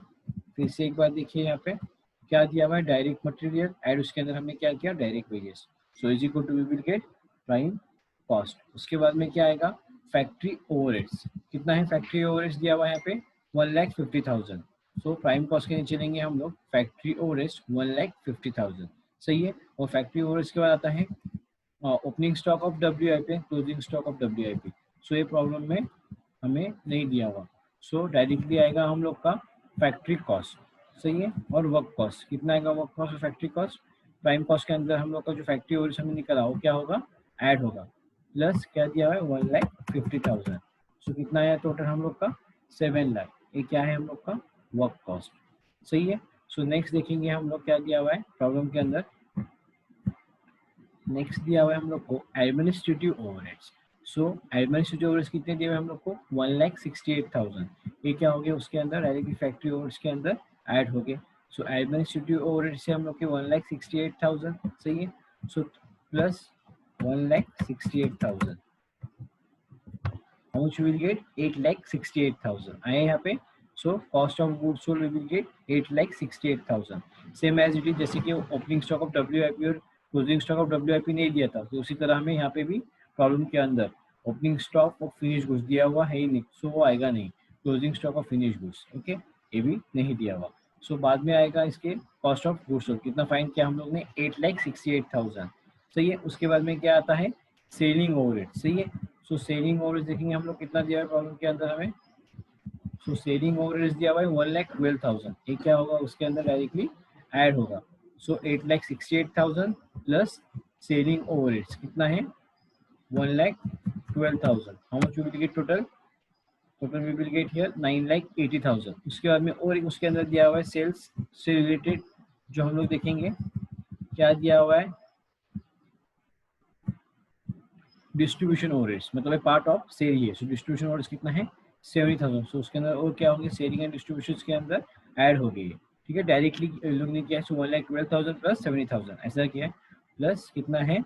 फिर से एक बार देखिए, यहाँ पे क्या दिया हुआ है? डायरेक्ट मटेरियल एंड उसके अंदर हमने क्या किया? Direct wages. So is equal to we will get prime cost. उसके बाद में क्या आएगा? Factory overheads. कितना है फैक्ट्री ओवरहेड्स दिया हुआ है यहाँ पे? 1,50,000. सो प्राइम कॉस्ट के नीचे लेंगे हम लोग फैक्ट्री ओवरहेड्स 1,50,000. सही है. और फैक्ट्री ओवरहेड्स के बाद आता है opening stock of WIP, closing stock of WIP. सो ये प्रॉब्लम में हमें नहीं दिया हुआ. सो डायरेक्टली आएगा हम लोग का फैक्ट्री कॉस्ट. सही है. और वर्क कॉस्ट कितना आएगा? वर्क कॉस्ट और फैक्ट्री कॉस्ट प्राइम कॉस्ट के अंदर हम लोग का जो फैक्ट्री ओवरहेड्स हमें निकला वो क्या होगा? ऐड होगा. प्लस क्या दिया हुआ है? 1,50,000. सो कितना आया टोटल हम लोग का? 7 लाख. ये क्या है हम लोग का? Work cost. सही है. सो नेक्स्ट देखेंगे हम लोग क्या दिया हुआ है प्रॉब्लम के अंदर. नेक्स्ट दिया हुआ है हम लोग को एडमिनिस्ट्रेटिव ओवरहेड्स. सो एडमिनिस्ट्रेटिव ओवरहेड्स कितने दिए हुए हम लोग को? 1,68,000. ये क्या हो गया? उसके अंदर डायरेक्टली फैक्ट्री ओवरहेड्स के अंदर ऐड हो गए. सो एडमिनिस्ट्रेटिव ओवरहेड से हम लोग के 1,68,000. सही है. So plus 1,68,000. How much will get? 8,68,000 आए यहाँ पे. So cost of goods sold we will get 8,68,000. Same as it is जैसे कि ओपनिंग स्टॉक ऑफ WIP और क्लोजिंग स्टॉक ऑफ WIP नहीं दिया था, तो उसी तरह हमें यहाँ पे भी प्रॉब्लम के अंदर opening stock of finish goods दिया हुआ है ही नहीं, सो वो आएगा नहीं. Closing stock of finish goods okay ये भी नहीं दिया हुआ. सो बाद में आएगा इसके कॉस्ट ऑफ गुड्स सोल्ड. कितना फाइंड किया हम लोग ने? 8,68,000. सही है. उसके बाद में क्या आता है? Selling overhead. सही है. सो सेलिंग ओवरहेड देखेंगे हम लोग कितना दिया है प्रॉब्लम के अंदर हमें. सो सेलिंग ओवरहेड दिया हुआ है 1,12,000. ये क्या होगा? उसके अंदर डायरेक्टली ऐड होगा. सो 8,68,000 प्लस सेलिंग ओवरहेड्स कितना है? 1,12,000. How much will get total? Total we will get here 9,80,000. उसके बाद में और उसके अंदर दिया हुआ है सेल्स से रिलेटेड जो हम लोग देखेंगे क्या दिया हुआ है? डिस्ट्रीब्यूशन ओवरहेड्स मतलब पार्ट ऑफ सेल ही है. सो डिस्ट्रीब्यूशन ओवरहेड्स कितना है? 70,000. सो उसके अंदर और क्या होंगे? सेलिंग एंड डिस्ट्रीब्यूशन के अंदर ऐड हो गई है. ठीक है. डायरेक्टली लोग ने किया. सो 1,12,000 प्लस 70,000 ऐसा किया. प्लस कितना है?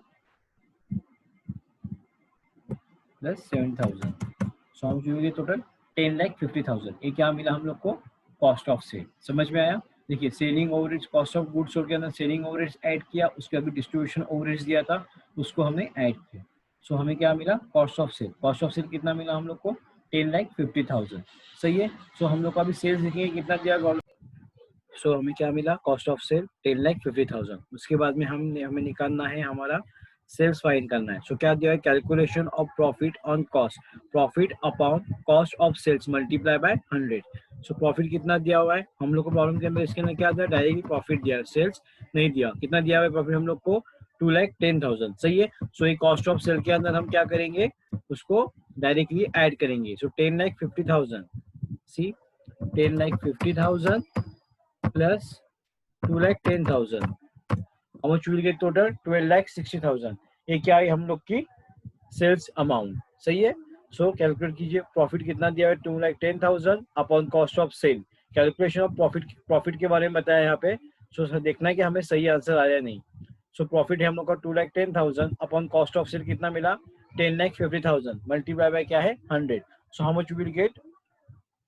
प्लस 7,000. सो हम जो टोटल 10,50,000. ये क्या मिला हम लोग को? Cost of sale. समझ में आया? देखिए selling overheads cost of goods sold के अंदर सेलिंग ओवरहेड्स ऐड किया, उसके अभी डिस्ट्रीब्यूशन ओवरहेड्स दिया था उसको हमने ऐड किया. सो हमें क्या मिला? Cost of sale. Cost of sale कितना मिला हम लोग को? 10,50,000. सही है. सो हम लोग का अभी सेल्स देखिए कितना दिया. सो हमें क्या मिला? Cost of sale 10,50,000. उसके बाद में हमें निकालना है हमारा सेल्स फाइंड करना है. सो क्या दिया है? Calculation of profit on cost. Profit upon cost of sales multiply by 100. So profit कितना दिया हुआ है हम लोग को प्रॉब्लम के अंदर? इसके अंदर क्या दिया? डायरेक्टली प्रॉफिट दिया, सेल्स नहीं दिया. कितना दिया हुआ है प्रॉफिट हम लोग को? 2,10,000. सही है. सो ये कॉस्ट ऑफ सेल के अंदर हम क्या करेंगे? उसको डायरेक्टली ऐड करेंगे. सो 10,50,000. सी 10,50,000 plus 2,10,000. How much will get total? 12,60,000. ये क्या है हम लोग की सेल्स अमाउंट. सही है. सो कैलकुलेट कीजिए प्रॉफिट कितना दिया है? 2,10,000 upon cost of sale. Calculation of profit के बारे में बताया यहाँ पे. सो देखना है कि हमें सही आंसर आया नहीं. सो प्रॉफिट है हम लोग का 2,10,000 अपॉन कॉस्ट ऑफ सेल कितना मिला? 10,50,000 मल्टीप्लाई बाय क्या है? 100. So how much will get?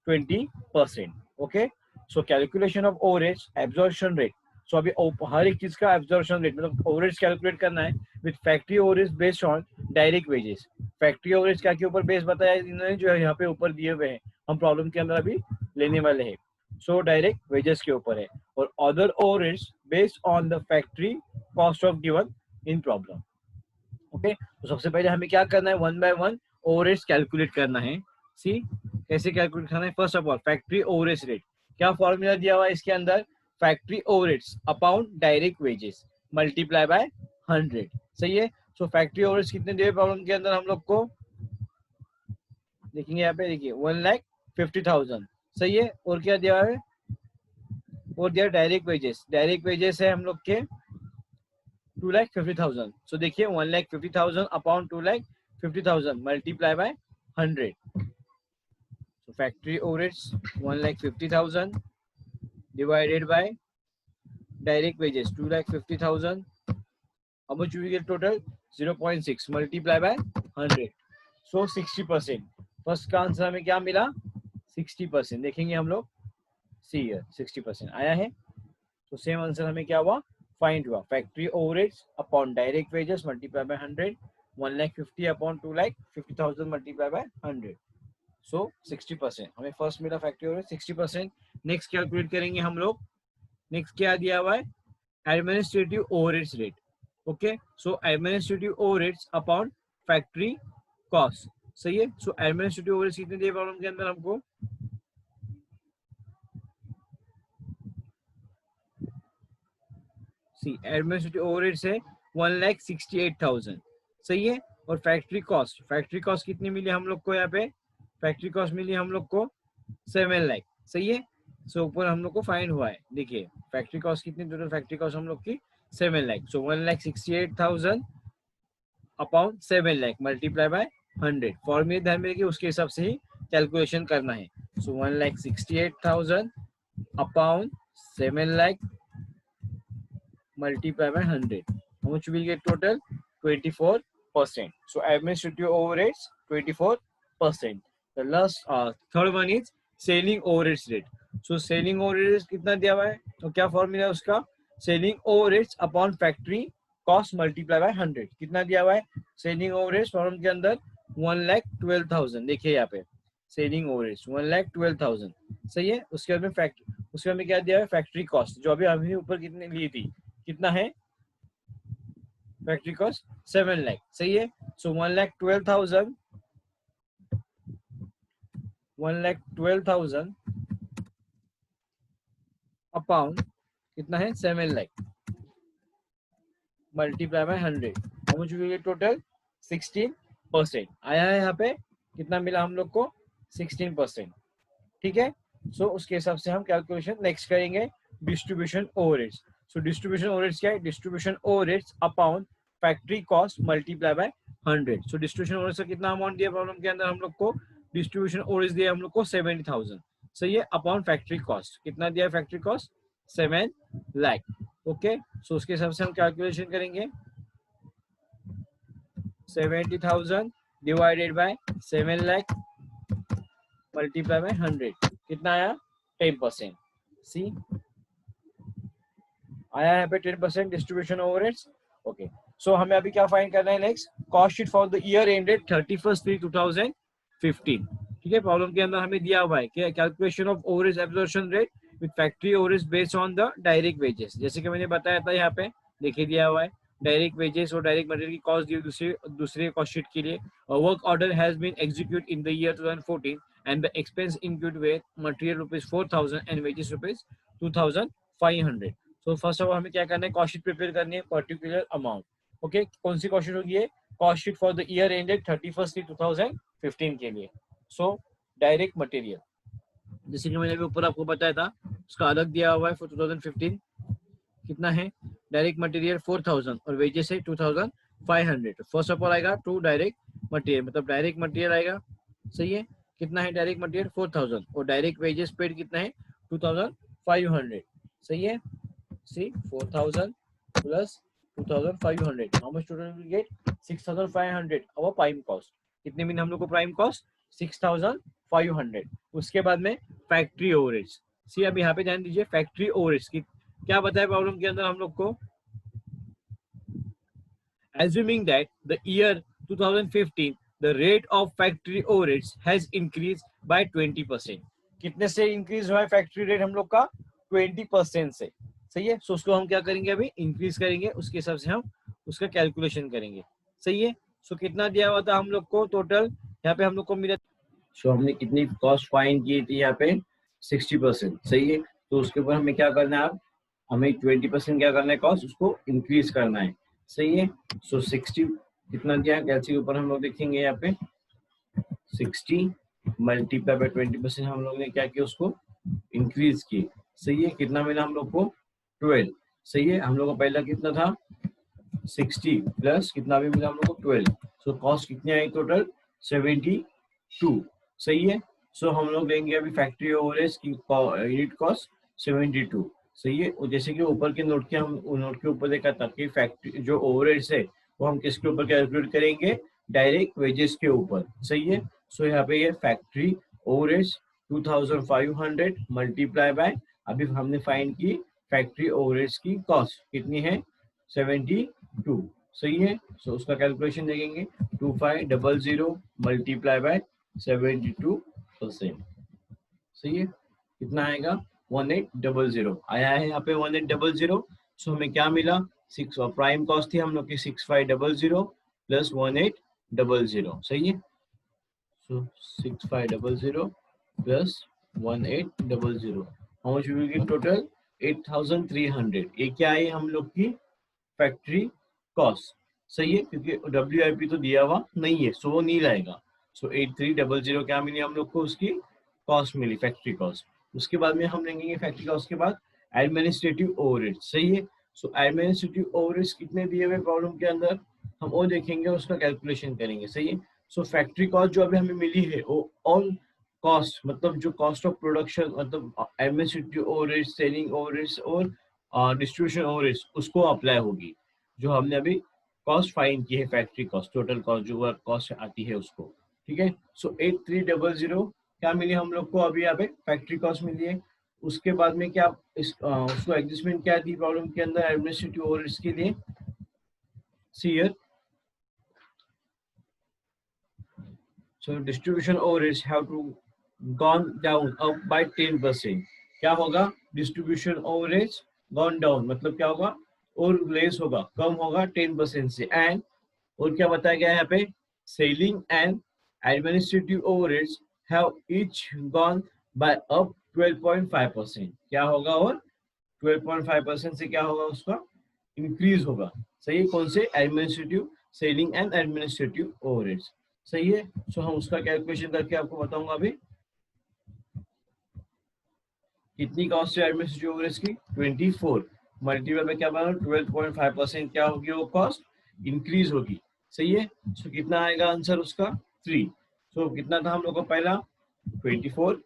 20%. Okay. So calculation of overheads absorption rate. So अभी हर एक चीज का एब्जॉर्प्शन रेट मतलब ओवरहेड्स कैलकुलेट करना है with factory overheads based on direct wages. Factory overheads क्या के ऊपर बेस बताया इन्होंने, जो है यहाँ पे ऊपर दिए हुए हैं, हम प्रॉब्लम के अंदर अभी लेने वाले हैं। सो डायरेक्ट वेजेस के ऊपर है, और other overheads based on the factory cost of given in problem. Okay, तो सबसे पहले हमें क्या करना है, one by one overheads calculate करना है। सी कैसे कैलकुलेट करना है, first of all factory overheads rate, क्या फॉर्मूला दिया हुआ है इसके अंदर, factory overheads upon direct wages multiply by 100। सही है। सो फैक्ट्री ओवरहेड्स कितने दिए प्रॉब्लम के अंदर हम लोग को, देखेंगे यहाँ पे, देखिए 1,50,000। सही है। और क्या दिया है, और दिया डायरेक्ट वेजेस, डायरेक्ट वेजेस है हम लोग के 2,50,000। सो देखिए 1,50,000 upon 2,50,000 multiply by 100। So factory overheads 1,50,000 divided by direct wages 2,50,000. How much we get total? 0.6 multiply by 100. So 60%. First का आंसर हमें क्या मिला, 60%। देखेंगे हम लोग, सी 60% आया है। तो सेम आंसर हमें क्या हुआ, फाइंड हुआ, factory overheads upon direct wages multiply by 100, 1,50,000 upon 2,50,000 multiply by 100। सो 60% हमें फर्स्ट मिला फैक्ट्री ओवरहेड 60%। नेक्स्ट कैलकुलेट करेंगे हम लोग, नेक्स्ट क्या दिया हुआ है, administrative overheads rate. Okay, so administrative overheads upon factory cost. सही है। सो एडमिनिस्ट्रेटिव ओवरहेड्स कितने दिए प्रॉब्लम के अंदर हमको, सी एडमिनिस्ट्रेटिव ओवरहेड्स है 1,68,000। सही है। और फैक्ट्री कॉस्ट, फैक्ट्री कॉस्ट कितनी मिली हम लोग को, यहाँ पे फैक्ट्री कॉस्ट मिली हम लोग को 7 लाख। सही है। सो ऊपर हम लोग को फाइंड हुआ है, देखिए फैक्ट्री कॉस्ट कितनी, टोटल फैक्ट्री कॉस्ट हम लोग की 7 लाख। सो 1,68,000 अपॉन 7 लाख मल्टीप्लाई बाय 100। फॉर्मूले ध्यान में रखिए, उसके हिसाब से ही कैलकुलेशन करना है। सो 1,68,000 upon 7 lakh multiply by 100. How much will get total? 24%. So administrative overheads 24%. The last third one is selling overheads rate. So selling overheads कितना दिया हुआ है, तो क्या फॉर्मूला है उसका, selling overheads upon factory cost multiply by 100। कितना दिया हुआ है, selling overheads फॉर्म के अंदर 1,12,000। देखिए यहाँ पे सेलिंग ओवरहेड्स 1,12,000। सही है। उसके बाद में फैक्ट्री, उसके बाद में क्या दिया है, फैक्ट्री कॉस्ट, जो अभी अभी ऊपर कितने ली थी, कितना है फैक्ट्री कॉस्ट 7 लाख। सही है। सो 1,12,000 अपॉन कितना है 7 lakh multiply by 100। How much will get total 16% आया है। यहाँ पे कितना मिला हम लोग को, 16%। ठीक है। सो उसके हिसाब से हम कैलकुलेशन नेक्स्ट करेंगे, distribution overheads. So distribution overheads क्या है, distribution overheads upon factory cost multiply by 100। So distribution overheads का कितना अमाउंट दिया प्रॉब्लम के अंदर हम लोग को, डिस्ट्रीब्यूशन ओवरहेड्स दिया हम लोग को 70,000। सही है। अपॉन फैक्ट्री कॉस्ट कितना दिया, फैक्ट्री कॉस्ट 7 लाख। ओके, सो उसके हिसाब से हम कैलकुलेशन करेंगे, 70,000 divided by 7 lakh multiply by 100, कितना आया 10%। सी आया है पे 10% डिस्ट्रीब्यूशन ओवरहेड्स। ओके, सो हमें अभी क्या फाइंड करना है, next cost sheet for the year ended 31/3/2015। ठीक है। प्रॉब्लम के अंदर हमें दिया हुआ है कि calculation of overhead absorption rate with factory overheads based on the direct wages. जैसे कि मैंने बताया था, यहाँ पे देखिए दिया हुआ है डायरेक्ट वेजेस और डायरेक्ट मटेरियल की कॉस्ट दी दूसरे कॉस्ट शीट के लिए। Work order has been execute in the year 2014 and the expense include were material rupees 4,000 and wages rupees 2,500। so first of all हमें क्या करना है, कॉस्ट शीट प्रिपेयर करनी है, पर्टिकुलर अमाउंट। ओके, कौन सी कॉस्ट शीट होगी ये, cost sheet for the year ended 31/3/2015 के लिए। सो डायरेक्ट मटेरियल, जैसे कि मैंने अभी ऊपर आपको बताया था, उसका अलग दिया हुआ है फॉर 2015 कितना है, डायरेक्ट मटेरियल 4,000 और वेजेस है 2,500। फर्स्ट ऑफ ऑल आएगा टू डायरेक्ट मटेरियल, मतलब डायरेक्ट मटेरियल आएगा। सही है। कितना है डायरेक्ट मटेरियल 4,000 और डायरेक्ट वेजेस पेड कितना है 2,500। सही है। सी 4,000 plus 2,500, how much total will get 6,500 our prime cost. कितने मिले हम लोग को प्राइम कॉस्ट 6,500। उसके बाद में फैक्ट्री ओवरहेड्स। सी अब यहाँ पे ध्यान दीजिए, फैक्ट्री ओवरहेड्स की क्या बताया प्रॉब्लम के अंदर हम लोग को, assuming that the year 2015 the rate of factory overheads has increase by 20%। कितने से इंक्रीज हुआ है फैक्ट्री रेट हम लोग का? 20% से। सही है, सो उसको हम क्या करेंगे, अभी इंक्रीज करेंगे, उसके हिसाब से हम उसका कैलकुलेशन करेंगे। सही है, सो कितना दिया हुआ था हम लोग को टोटल, यहाँ पे हम लोग को मिला, सो हमने कितनी कॉस्ट फाइंड की थी यहाँ पे? 60%। सही है, तो उसके ऊपर हमें क्या करना है, अब हमें 20% क्या करना है, कॉस्ट उसको इंक्रीज करना है। सही है, सो 60 कितना दिया है कैलसी के ऊपर हम लोग देखेंगे यहाँ पे 60 मल्टीप्लाई बाय 20% हम लोग ने क्या किया, उसको इंक्रीज की। सही है, कितना मिला हम लोग को? 12। सही है, हम लोग को पहला कितना था? 60 प्लस कितना भी मिला हम लोग को? 12। सो कॉस्ट कितनी आई टोटल? 72। सही है, सो हम लोग लेंगे अभी फैक्ट्री ओवरहेड्स की यूनिट कॉस्ट 72। सही है, और जैसे कि ऊपर के नोट के हम नोट के ऊपर देखा था कि फैक्ट्री जो ओवरहेड्स है वो हम किसके ऊपर कैलकुलेट करेंगे? डायरेक्ट वेजेस के ऊपर। सही है, सो यहाँ पे ये फैक्ट्री ओवरहेड्स 2500 मल्टीप्लाई बाय, अभी हमने फाइंड की फैक्ट्री ओवरहेड्स की कॉस्ट कितनी है? 72। सही है, सो उसका कैलकुलेशन देखेंगे 2500 मल्टीप्लाई बाय 72%। सही है, कितना आएगा? 1800 आया है यहाँ पे 1800। सो हमें क्या मिला? 6 और प्राइम कॉस्ट थी हम लोग की 6500 प्लस 1800। सही है, सो 6500 plus 1800, how much will give total? 8300। ये क्या है हम लोग की फैक्ट्री कॉस्ट। सही है, क्योंकि WIP तो दिया हुआ नहीं है, सो वो नहीं लाएगा। सो 8300 क्या मिली हम लोग को? उसकी कॉस्ट मिली, फैक्ट्री कॉस्ट। उसके बाद में हम लेंगे फैक्ट्री कॉस्ट के बाद एडमिनिस्ट्रेटिव ओवरहेड। सही है, सो एडमिनिस्ट्रेटिव ओवरहेड्स कितने दिए हुए प्रॉब्लम के अंदर, हम वो देखेंगे, उसका कैलकुलेशन करेंगे। सही है, सो फैक्ट्री कॉस्ट जो अभी हमें मिली है वो ऑल कॉस्ट, मतलब जो कॉस्ट ऑफ प्रोडक्शन, मतलब एडमिनिस्ट्रेटिव ओवरहेड, सेलिंग ओवरहेड्स और डिस्ट्रीब्यूशन ओवरहेड्स, उसको अप्लाई होगी। जो हमने अभी कॉस्ट फाइंड की है, फैक्ट्री कॉस्ट, टोटल कॉस्ट जो वर्क कॉस्ट आती है उसको। ठीक है, सो 8300 क्या मिली हम लोग को? अभी यहाँ पे फैक्ट्री कॉस्ट मिली है। उसके बाद में क्या उसको एडजस्टमेंट क्या थी प्रॉब्लम के अंदर एडमिनिस्ट्रेटिव ओवरहेड्स के लिए? See here, so distribution overheads have to gone down up by 10%। क्या होगा? distribution overheads gone down मतलब क्या होगा? और लेस होगा, कम होगा 10% से। एंड और क्या बताया गया है यहाँ पे? Selling and administrative overheads have each gone by up 12.5%। क्या होगा? और 12.5% से क्या होगा? उसका इंक्रीज होगा। सही है, कौन से? Administrative, selling and administrative overheads. सही है, सो हम उसका कैलकुलेशन करके आपको बताऊंगा अभी। कितनी कॉस्ट है एडमिनिस्ट्रेटिव ओवरहेड्स की? 24 मल्टीपल में क्या बना? 12.5% क्या होगी? वो कॉस्ट इंक्रीज होगी। सही है, सो कितना आएगा आंसर उसका? 3। सो कितना था हम लोग का पहला? 24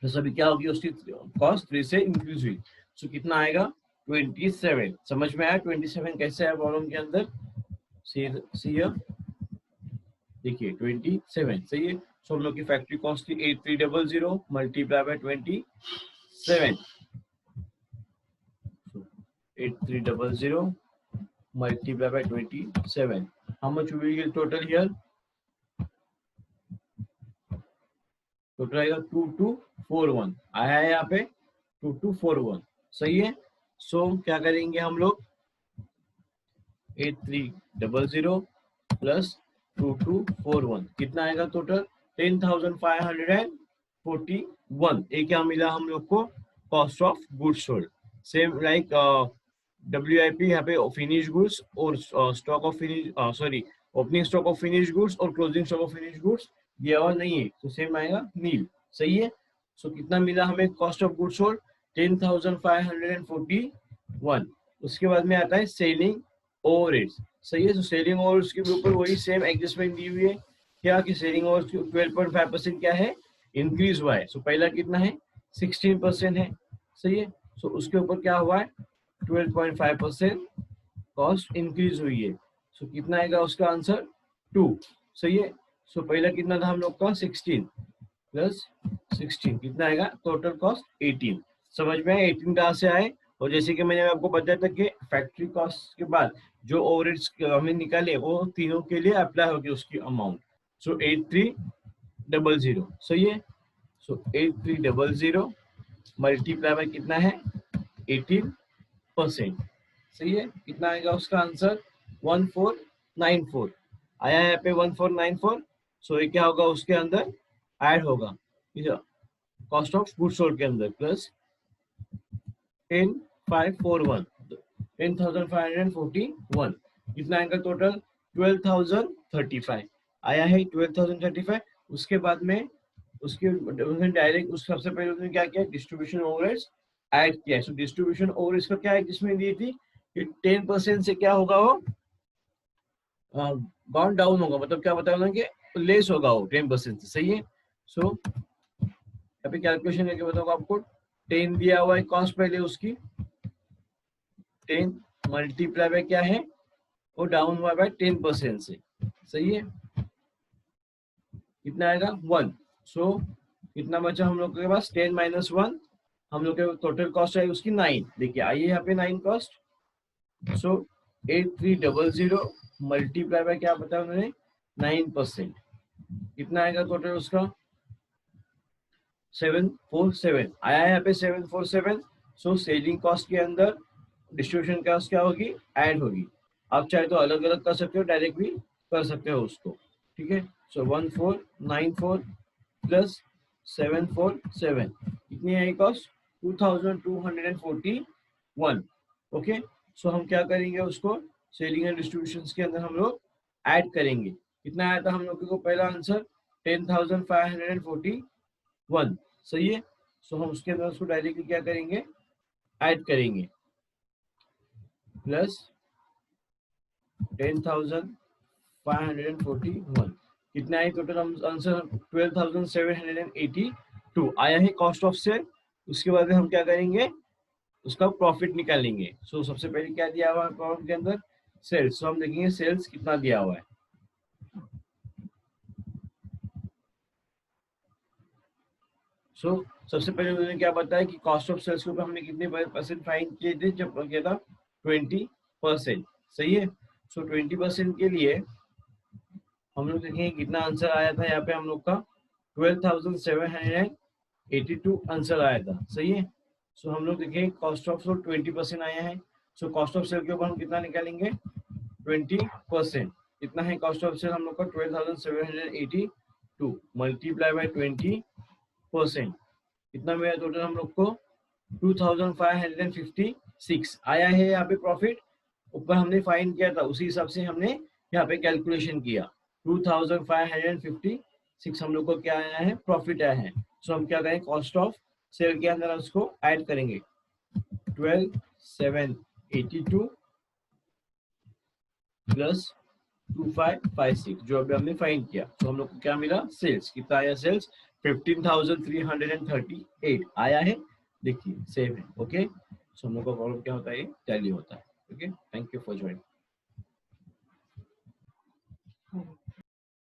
प्लस अभी क्या होगी उसकी कॉस्ट? 3 से इंक्रीज हुई। सो कितना आएगा? 27। समझ में आया 27 कैसे है प्रॉब्लम के अंदर? सी देखिए 27। सही है, सो हम लोग की फैक्ट्री कॉस्ट थी 8300 multiply by 27। 8300 multiplied by 27, how much will be total here? Total आएगा 2241 आया है यहाँ पे 2241। सही है, सो क्या करेंगे हम लोग? 8300 प्लस 2241 कितना आएगा टोटल? 10,541। ये क्या मिला हम लोग को? Cost of goods sold. Same like WIP यहाँ पे फिनिश गुड्स और stock of finish, sorry, opening stock of finish goods और closing stock of finish goods दिया हुआ नहीं है, तो सेम आएगा नील। सही है, सो कितना मिला हमें कॉस्ट ऑफ गुड्स सोल्ड? 10,541। उसके बाद में आता है सेलिंग ओवरहेड्स। सही है, तो सेलिंग ओवरहेड्स के ऊपर वही सेम एडजस्टमेंट दी हुई है। क्या कि सेलिंग ओवरहेड्स 12.5% क्या है? इंक्रीज हुआ है। सो पहला कितना है? 16% है। सही है, सो उसके ऊपर क्या हुआ है? 12.5% कॉस्ट इंक्रीज हुई है। सो कितना आएगा उसका आंसर? 2। सही है, सो पहला कितना था हम लोग का? 16 प्लस 16 कितना आएगा? Total cost 18। समझ में आया 18 कहाँ से आए और जैसे कि मैंने आपको बताया था कि फैक्ट्री कॉस्ट के बाद जो ओवरहेड्स हमें निकाले वो तीनों के लिए अप्लाई होगी उसकी अमाउंट। सो 8300 सही है। सो 8300 मल्टीप्लाई बाय कितना है 18%। सही है, कितना आएगा उसका आंसर 1494 आया है यहाँ पे 1494। सो ये क्या होगा उसके अंदर ऐड होगा कॉस्ट ऑफ गुड्स सोल्ड के अंदर प्लस 10541 10,541 कितना आएगा टोटल 12,035 आया है 12,035। उसके बाद में उसके डायरेक्ट उस सबसे पहले उसने क्या किया डिस्ट्रीब्यूशन ओवरहेड्स ऐड किया। सो डिस्ट्रीब्यूशन ओवरहेड्स का क्या है जिसमें दी थी कि 10% से क्या होगा वो बाउंड डाउन होगा, मतलब क्या बताया उन्होंने कि लेस होगा वो 10% से। सही है। सो अभी कैलकुलेशन करके बताऊंगा आपको 10 दिया हुआ है कॉस्ट पहले उसकी 10 मल्टीप्लाई बाय क्या है वो डाउन हुआ बाय 10% से। सही है, कितना आएगा 1। सो कितना बचा हम लोग के पास 10 माइनस 1 हम लोग के टोटल कॉस्ट है उसकी 9। देखिए आइए यहाँ पे 9 कॉस्ट। सो 8300 मल्टीप्लाई बाय क्या बताया उन्होंने 9%। कितना आएगा टोटल उसका 747 आया है यहाँ पे 747। सो सेलिंग कॉस्ट के अंदर डिस्ट्रीब्यूशन कॉस्ट क्या होगी ऐड होगी। आप चाहे तो अलग अलग कर सकते हो डायरेक्ट भी कर सकते हो उसको। ठीक है। सो 1494 प्लस 747 कितनी है कॉस्ट 2241। ओके। सो हम क्या करेंगे उसको सेलिंग एंड डिस्ट्रीब्यूशन के अंदर हम लोग ऐड करेंगे। कितना आया था हम लोग को पहला आंसर 10,541। सही है। सो हम उसके अंदर उसको डायरेक्टली क्या करेंगे ऐड करेंगे प्लस 10,541 कितना है टोटल आंसर 12,782 आया है कॉस्ट ऑफ सेल। उसके बाद हम क्या करेंगे उसका प्रॉफिट निकालेंगे। सो सबसे पहले क्या दिया हुआ है प्रॉफिट के अंदर सेल्स। सो हम देखेंगे सेल्स कितना दिया हुआ है। सो सबसे पहले उन्होंने क्या बताया कि कॉस्ट ऑफ सेल्स के ऊपर हमने कितने परसेंट फाइन किए थे जब किया था 20%। सही है। सो 20% के लिए हम लोग देखेंगे कितना आंसर आया था यहाँ पे हम लोग का 12,782 आंसर आया था। सही है। सो हम लोग देखेंगे कॉस्ट ऑफ सेल 20% आया है। सो कॉस्ट ऑफ सेल के ऊपर हम कितना निकालेंगे 20%। कितना है कॉस्ट ऑफ सेल हम लोग का 12,782 मल्टीप्लाई बाय 20% कितना मिला टोटल हम लोग को 2,556 आया है यहाँ पे प्रॉफिट। ऊपर हमने फाइन किया था उसी हिसाब से हमने यहाँ पे कैलकुलेशन किया 2,556 हम लोग को क्या आया है प्रॉफिट आया है। सो हम क्या करें कॉस्ट ऑफ सेल के अंदर उसको ऐड करेंगे 12,782 प्लस 2556 जो अभी हमने फाइन किया। तो हम लोग को क्या मिला सेल्स कितना आया सेल्स 15,338 आया है। देखिए सेम है। ओके। सो हम लोग का प्रॉब्लम क्या होता है टैली होता है। Okay thank you for joining.